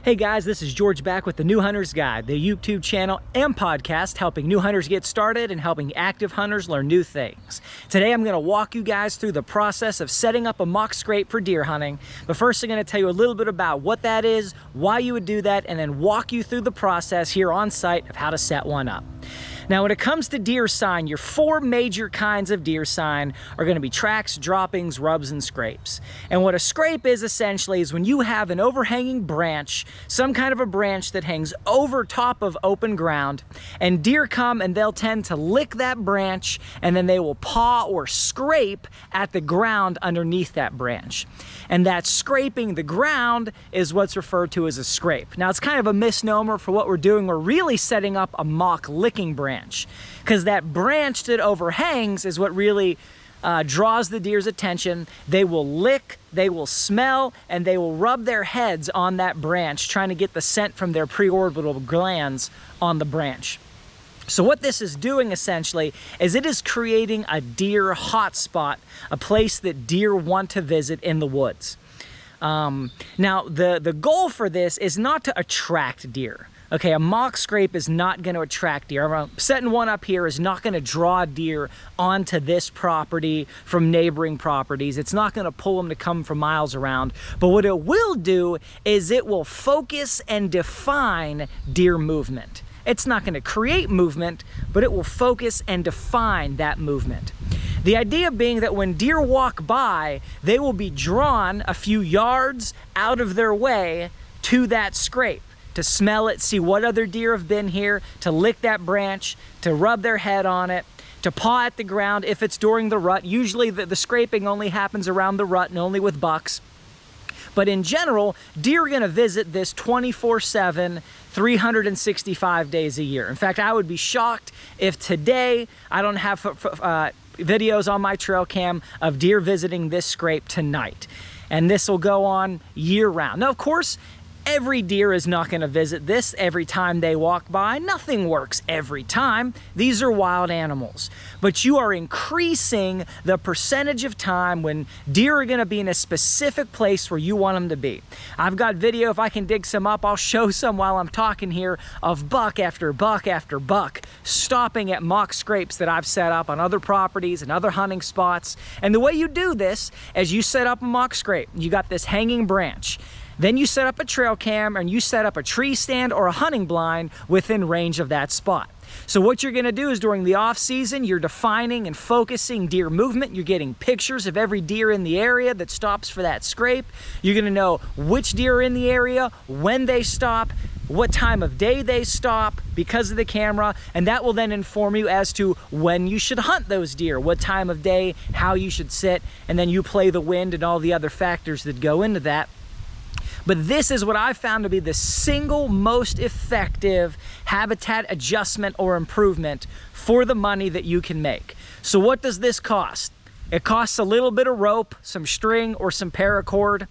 Hey guys, this is George back with the New Hunter's Guide, the YouTube channel and podcast helping new hunters get started and helping active hunters learn new things. Today I'm going to walk you guys through the process of setting up a mock scrape for deer hunting. But first I'm going to tell you a little bit about what that is, why you would do that, and then walk you through the process here on site of how to set one up. Now, when it comes to deer sign, your four major kinds of deer sign are going to be tracks, droppings, rubs, and scrapes. And what a scrape is essentially is when you have an overhanging branch, some kind of a branch that hangs over top of open ground, and deer come and they'll tend to lick that branch, and then they will paw or scrape at the ground underneath that branch. And that scraping the ground is what's referred to as a scrape. Now, it's kind of a misnomer for what we're doing. We're really setting up a mock licking branch, because that branch that overhangs is what really draws the deer's attention. They will lick, they will smell, and they will rub their heads on that branch, trying to get the scent from their preorbital glands on the branch. So what this is doing essentially is it is creating a deer hotspot, a place that deer want to visit in the woods. Now, the goal for this is not to attract deer. Okay, a mock scrape is not going to attract deer. Setting one up here is not going to draw deer onto this property from neighboring properties. It's not going to pull them to come from miles around. But what it will do is it will focus and define deer movement. It's not going to create movement, but it will focus and define that movement. The idea being that when deer walk by, they will be drawn a few yards out of their way to that scrape, to smell it, see what other deer have been here, to lick that branch, to rub their head on it, to paw at the ground if it's during the rut. Usually the scraping only happens around the rut and only with bucks. But in general, deer are going to visit this 24/7, 365 days a year. In fact, I would be shocked if today I don't have videos on my trail cam of deer visiting this scrape tonight. And this will go on year round. Now, of course, every deer is not going to visit this every time they walk by. Nothing works every time. These are wild animals. But you are increasing the percentage of time when deer are going to be in a specific place where you want them to be. I've got video, if I can dig some up, I'll show some while I'm talking here, of buck after buck after buck stopping at mock scrapes that I've set up on other properties and other hunting spots. And the way you do this is you set up a mock scrape. You got this hanging branch. Then you set up a trail cam and you set up a tree stand or a hunting blind within range of that spot. So what you're going to do is during the off season, you're defining and focusing deer movement. You're getting pictures of every deer in the area that stops for that scrape. You're going to know which deer are in the area, when they stop, what time of day they stop because of the camera, and that will then inform you as to when you should hunt those deer, what time of day, how you should sit, and then you play the wind and all the other factors that go into that. But this is what I found to be the single most effective habitat adjustment or improvement for the money that you can make. So what does this cost? It costs a little bit of rope, some string, or some paracord.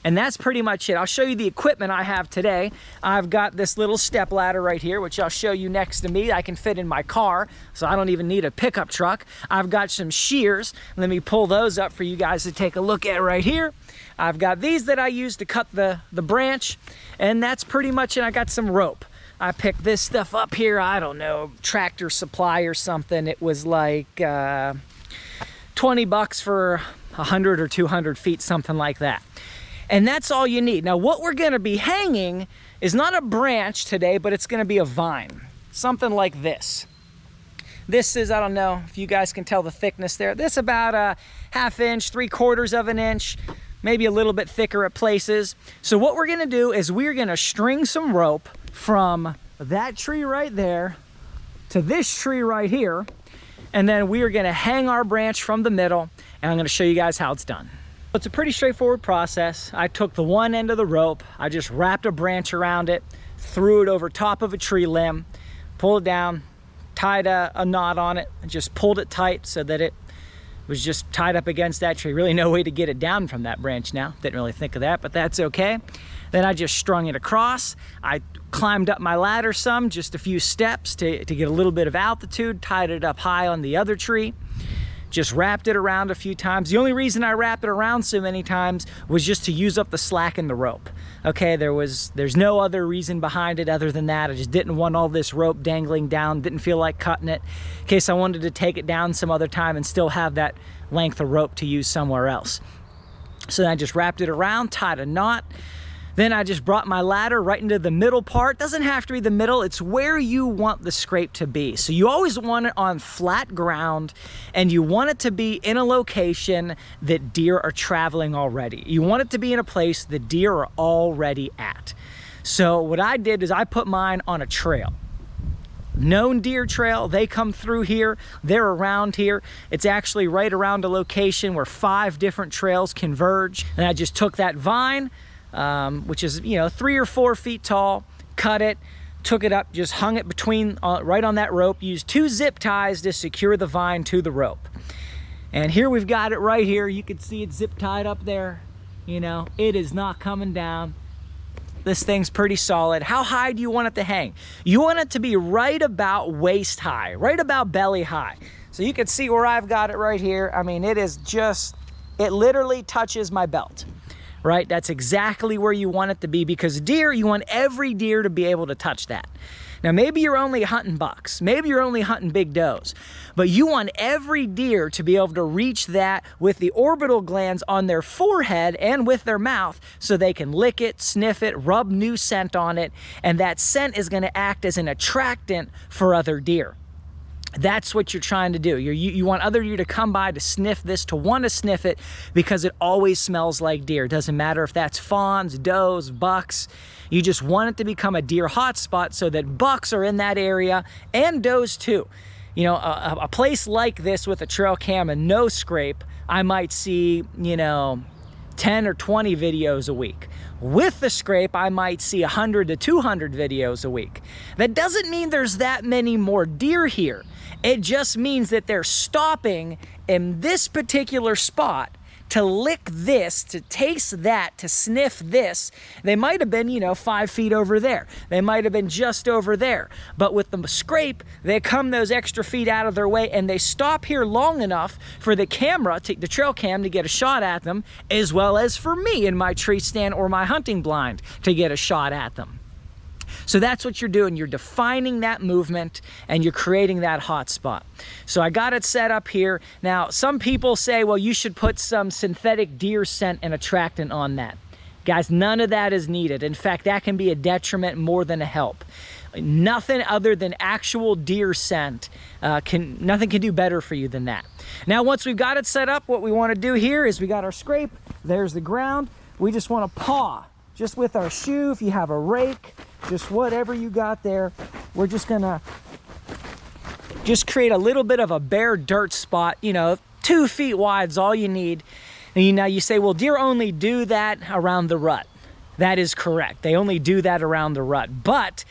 And that's pretty much it. I'll show you the equipment I have today. I've got this little step ladder right here, which I'll show you next to me. I can fit in my car, so I don't even need a pickup truck. I've got some shears. Let me pull those up for you guys to take a look at right here. I've got these that I use to cut the branch, and that's pretty much it. I got some rope. I picked this stuff up here, I don't know, Tractor Supply or something. It was like 20 bucks for 100 or 200 feet, something like that. And that's all you need. Now, what we're going to be hanging is not a branch today, but it's going to be a vine. Something like this. This is, I don't know if you guys can tell the thickness there. This is about a 1/2 inch, 3/4 of an inch, maybe a little bit thicker at places. So what we're going to do is we're going to string some rope from that tree right there to this tree right here. And then we are going to hang our branch from the middle. And I'm going to show you guys how it's done. It's a pretty straightforward process. I took the one end of the rope, I just wrapped a branch around it, threw it over top of a tree limb, pulled it down, tied a knot on it, and just pulled it tight so that it was just tied up against that tree. Really no way to get it down from that branch now. Didn't really think of that, but that's okay. Then I just strung it across. I climbed up my ladder some, just a few steps to get a little bit of altitude, tied it up high on the other tree. Just wrapped it around a few times. The only reason I wrapped it around so many times was just to use up the slack in the rope. Okay, there's no other reason behind it other than that. I just didn't want all this rope dangling down, didn't feel like cutting it, in case I wanted to take it down some other time and still have that length of rope to use somewhere else. So then I just wrapped it around, tied a knot. Then I just brought my ladder right into the middle part. Doesn't have to be the middle, it's where you want the scrape to be. So you always want it on flat ground, and you want it to be in a location that deer are traveling already. You want it to be in a place that deer are already at. So what I did is I put mine on a trail. Known deer trail, they come through here, they're around here. It's actually right around a location where 5 different trails converge. And I just took that vine, which is, 3 or 4 feet tall, cut it, took it up, just hung it between, right on that rope, used 2 zip ties to secure the vine to the rope. And here we've got it right here. You can see it zip tied up there. It is not coming down. This thing's pretty solid. How high do you want it to hang? You want it to be right about waist high, right about belly high. So you can see where I've got it right here. I mean, it literally touches my belt, right? That's exactly where you want it to be, because deer, you want every deer to be able to touch that. Now, maybe you're only hunting bucks, maybe you're only hunting big does, but you want every deer to be able to reach that with the orbital glands on their forehead and with their mouth, so they can lick it, sniff it, rub new scent on it, and that scent is going to act as an attractant for other deer. That's what you're trying to do. You want other deer to come by to sniff this, to want to sniff it, because it always smells like deer. It doesn't matter if that's fawns, does, bucks. You just want it to become a deer hotspot so that bucks are in that area, and does too. A place like this with a trail cam and no scrape, I might see, 10 or 20 videos a week. With the scrape, I might see 100 to 200 videos a week. That doesn't mean there's that many more deer here. It just means that they're stopping in this particular spot to lick this, to taste that, to sniff this. They might have been, 5 feet over there. They might have been just over there. But with the scrape, they come those extra feet out of their way, and they stop here long enough for the camera, the trail cam, to get a shot at them, as well as for me in my tree stand or my hunting blind to get a shot at them. So that's what you're doing. You're defining that movement and you're creating that hot spot. So I got it set up here. Now, some people say, well, you should put some synthetic deer scent and attractant on that. Guys, none of that is needed. In fact, that can be a detriment more than a help. Nothing other than actual deer scent, nothing can do better for you than that. Now, once we've got it set up, what we want to do here is we got our scrape. There's the ground. We just want to paw, just with our shoe, if you have a rake, just whatever you got there. We're just gonna create a little bit of a bare dirt spot, 2 feet wide is all you need. And now you say, well, deer only do that around the rut. That is correct. They only do that around the rut. But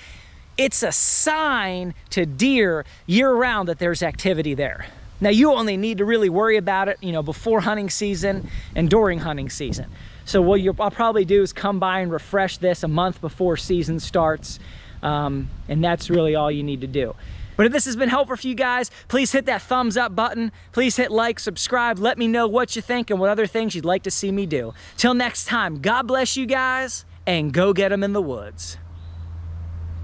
it's a sign to deer year-round that there's activity there. Now, you only need to really worry about it, before hunting season and during hunting season. So what I'll probably do is come by and refresh this a month before season starts, and that's really all you need to do. But if this has been helpful for you guys, please hit that thumbs up button. Please hit like, subscribe. Let me know what you think and what other things you'd like to see me do. Till next time, God bless you guys, and go get them in the woods.